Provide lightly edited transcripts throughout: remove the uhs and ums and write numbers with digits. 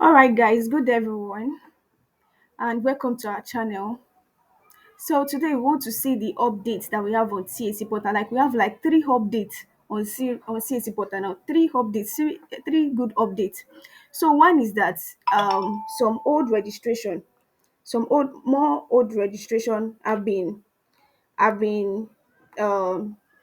All right, guys, good day, everyone, and welcome to our channel. So today we want to see the updates that we have on CAC Portal. Like we have like three updates on CAC Portal now. Three updates, three good updates. So one is that some old registration, some old registration have been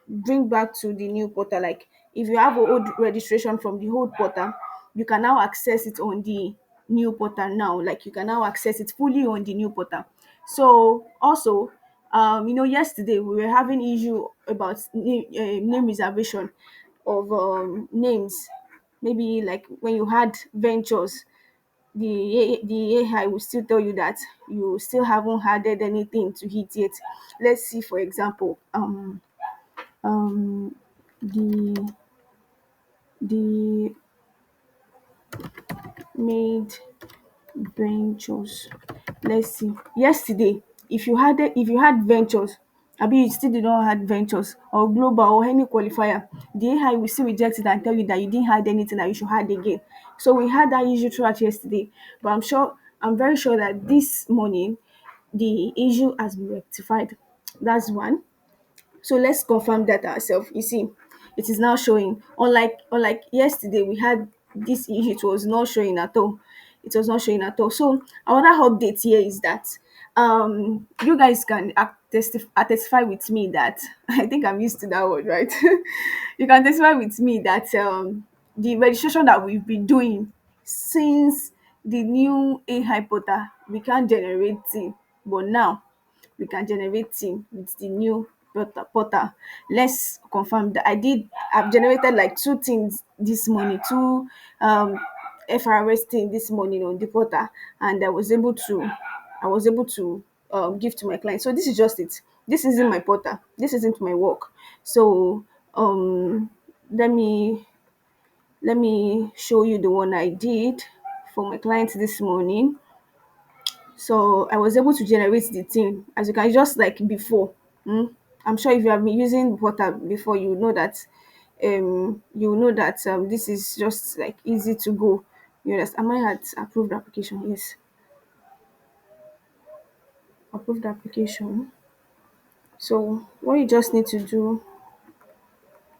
bring back to the new portal. Like if you have an old registration from the old portal, you can now access it on the new portal now. Like you can now access it fully on the new portal. So also, yesterday we were having issue about name reservation of names. Maybe like when you had ventures, the AI will still tell you that you still haven't added anything to it yet. Let's see, for example, um the the made ventures. Let's see. Yesterday, if you had ventures, abi you still did not add ventures or global or any qualifier, the AI will still reject it and tell you that you didn't add anything that you should add again. So we had that issue throughout yesterday, but I'm very sure that this morning the issue has been rectified. That's one. So let's confirm that ourselves. You see, it is now showing. Unlike yesterday, we had this issue. It was not showing at all. It was not showing at all. So another update here is that you guys can testify with me that I think I'm used to that word, right? You can testify with me that the registration that we've been doing since the new AI portal, we can't generate it, but now we can generate team with the new portal. Let's confirm that I've generated like two things this morning, two um FRS thing this morning on the portal, and I was able to give to my client. So this is just it. This isn't my portal. This isn't my work. So um let me let me show you the one I did for my client this morning. So I was able to generate the thing, as you can, just like before. I'm sure if you have been using Portal before, this is just like easy to go. You understand? Am I at approved application? Yes, approved application. So what you just need to do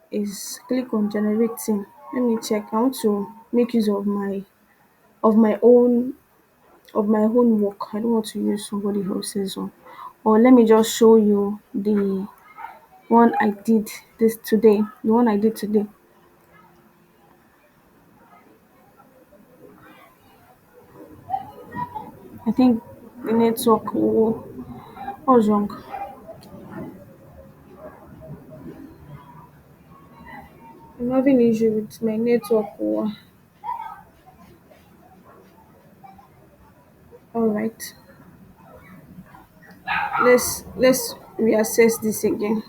is click on generating. Let me check. I want to make use of of my own my own work. I don't want to use somebody else's one. Or let me just show you the one I did this today. The one I did today. I think the network. What's wrong? I'm having issue with my network. All right. Let's reassess this again.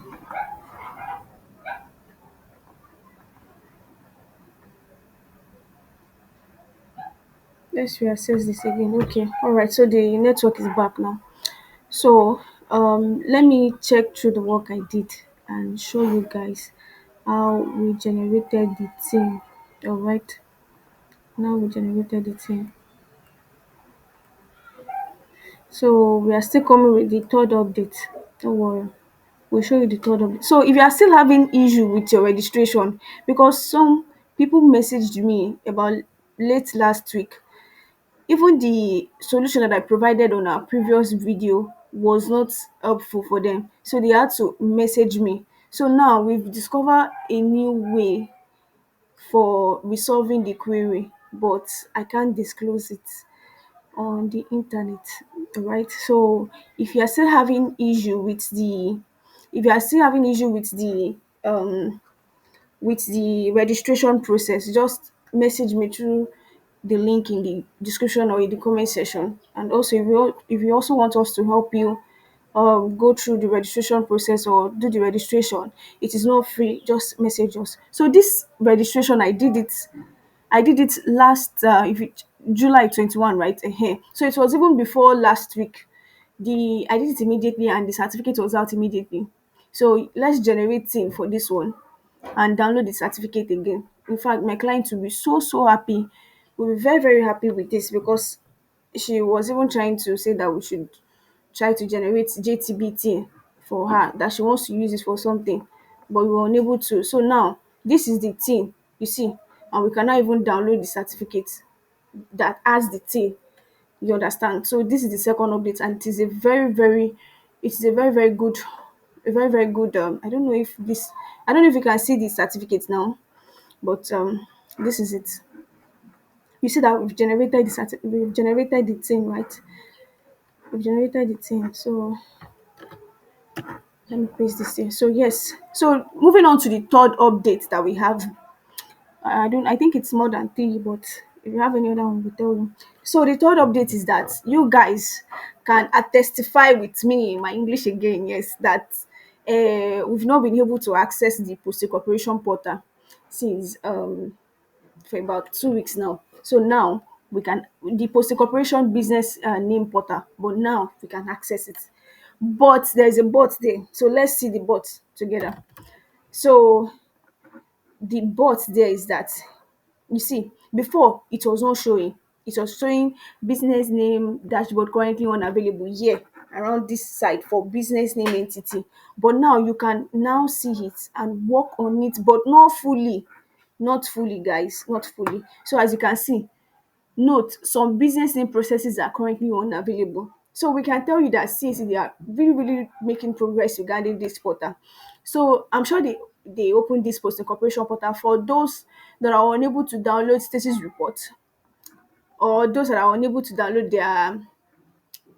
Let's reassess this again. Okay. All right. So the network is back now. So let me check through the work I did and show you guys how we generated the thing. All right. Now we generated the thing. So we are still coming with the third update. Don't worry. We'll show you the third update. So if you are still having issue with your registration, because some people messaged me about late last week, even the solution that I provided on our previous video was not helpful for them. So they had to message me. So now we've discovered a new way for resolving the query, but I can't disclose it on the internet. Right? So if you are still having issue with the if you are still having issue with the registration process, just message me through the link in the description or in the comment section. And also, if you also want us to help you go through the registration process or do the registration, it is not free. Just message us. So this registration, I did it last July 21, right? So it was even before last week. The I did it immediately and the certificate was out immediately. So let's generate thing for this one and download the certificate again. In fact, my client will be so happy will be very, very happy with this, because she was even trying to say that we should try to generate JTBT for her, that she wants to use it for something, but we were unable to. So now this is the thing, you see, and we cannot even download the certificate that has the thing. You understand? So this is the second update, and it is a very, very, it is a very, very good, a very, very good. I don't know if this, I don't know if you can see the certificate now, but this is it. You see that we've generated we've generated the thing, right? We've generated the thing. So let me paste this here. So yes. So moving on to the third update that we have. I think it's more than three, but if you have any other one, we'll tell you. So the third update is that you guys can testify with me in my English again, yes, that we've not been able to access the post corporation portal since for about 2 weeks now. So now we can, the post corporation business name portal, but now we can access it. But there's a but there. So let's see the but together. So the but there is that, you see, before it was not showing. It was showing business name dashboard currently unavailable here around this side for business name entity. But now you can now see it and work on it, but not fully. Not fully, guys, not fully. So as you can see, note some business name processes are currently unavailable. So we can tell you that since they are really, really making progress regarding this portal. So I'm sure they opened this post incorporation portal for those that are unable to download status report, or those that are unable to download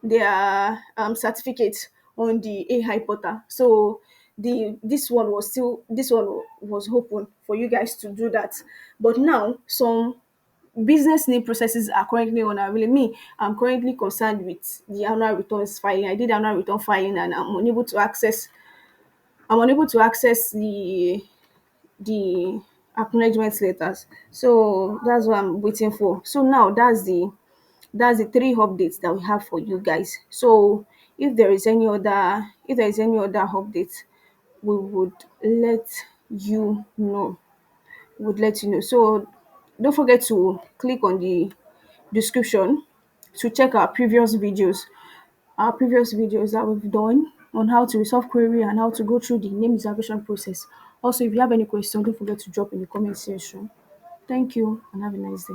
their certificates on the AI portal. So this one was open for you guys to do that. But now some business name processes are currently unavailable. Me, I'm currently concerned with the annual returns filing. I did annual return filing, and I'm unable to access the acknowledgement letters. So that's what I'm waiting for. So now that's the three updates that we have for you guys. So if there is any other update, we would let you know. Would let you know. So don't forget to click on the description to check our previous videos that we've done on how to resolve query and how to go through the name reservation process. Also, if you have any question, don't forget to drop in the comment section. Thank you and have a nice day.